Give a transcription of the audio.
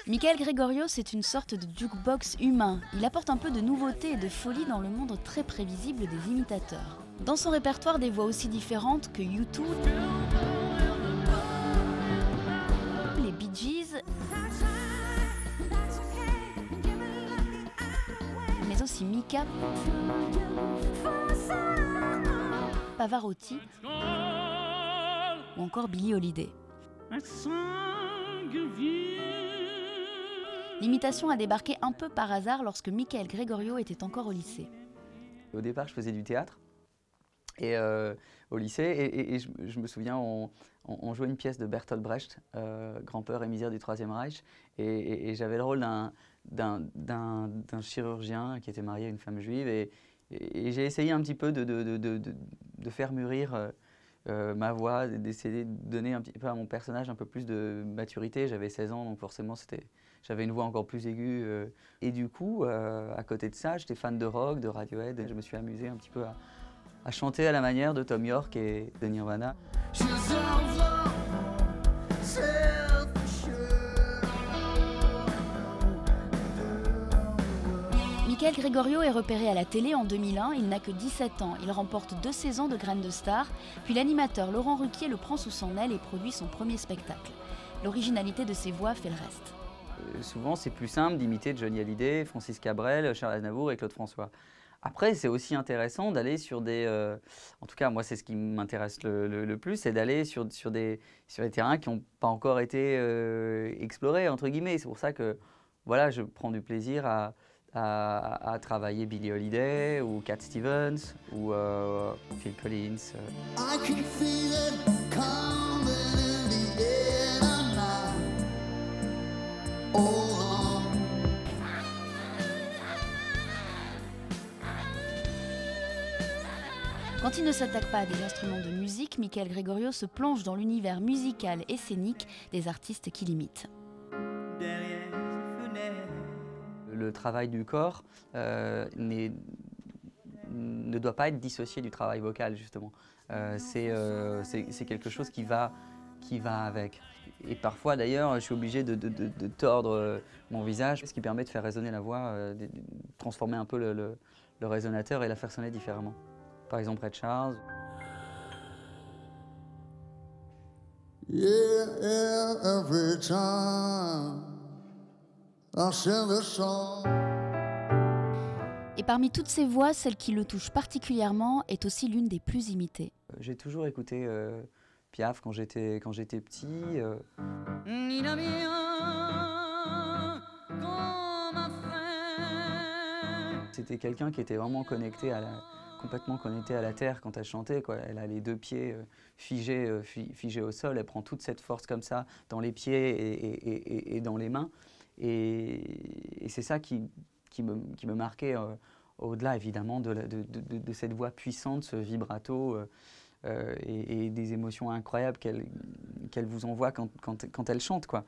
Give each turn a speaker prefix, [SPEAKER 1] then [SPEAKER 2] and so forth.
[SPEAKER 1] Michael Gregorio, c'est une sorte de jukebox humain. Il apporte un peu de nouveauté et de folie dans le monde très prévisible des imitateurs. Dans son répertoire, des voix aussi différentes que U2, les Bee Gees, mais aussi Mika, Pavarotti ou encore Billie Holiday. L'imitation a débarqué un peu par hasard lorsque Michael Gregorio était encore au lycée.
[SPEAKER 2] Au départ, je faisais du théâtre au lycée et je me souviens, on jouait une pièce de Bertolt Brecht, Grand-peur et misère du Troisième Reich, et j'avais le rôle d'un chirurgien qui était marié à une femme juive et j'ai essayé un petit peu de faire mûrir ma voix, d'essayer de donner un petit peu à mon personnage un peu plus de maturité. J'avais 16 ans, donc forcément j'avais une voix encore plus aiguë. Et du coup, à côté de ça, j'étais fan de rock, de Radiohead, et je me suis amusé un petit peu à chanter à la manière de Thom Yorke et de Nirvana.
[SPEAKER 1] Michael Gregorio est repéré à la télé en 2001, il n'a que 17 ans. Il remporte 2 saisons de Graines de Star, puis l'animateur Laurent Ruquier le prend sous son aile et produit son premier spectacle. L'originalité de ses voix fait le reste.
[SPEAKER 2] Souvent, c'est plus simple d'imiter Johnny Hallyday, Francis Cabrel, Charles Aznavour et Claude François. Après, c'est aussi intéressant d'aller sur des... en tout cas, moi, c'est ce qui m'intéresse le plus, c'est d'aller sur des terrains qui n'ont pas encore été explorés, entre guillemets. C'est pour ça que voilà, je prends du plaisir à travailler Billie Holiday ou Cat Stevens ou Phil Collins.
[SPEAKER 1] Quand il ne s'attaque pas à des instruments de musique, Michael Gregorio se plonge dans l'univers musical et scénique des artistes qu'il imite.
[SPEAKER 2] Le travail du corps ne doit pas être dissocié du travail vocal, justement. C'est quelque chose qui va avec. Et parfois, d'ailleurs, je suis obligé de tordre mon visage, ce qui permet de faire résonner la voix, de transformer un peu le résonateur et la faire sonner différemment. Par exemple, Ray Charles.
[SPEAKER 3] Yeah, every time I sing a song.
[SPEAKER 1] Et parmi toutes ces voix, celle qui le touche particulièrement est aussi l'une des plus imitées.
[SPEAKER 2] J'ai toujours écouté Piaf quand j'étais petit. C'était quelqu'un qui était vraiment connecté complètement connectée à la terre quand elle chantait, quoi. Elle a les 2 pieds figés au sol, elle prend toute cette force comme ça dans les pieds et dans les mains. Et c'est ça qui me marquait au-delà évidemment de cette voix puissante, ce vibrato et des émotions incroyables qu'elle vous envoie quand elle chante, quoi.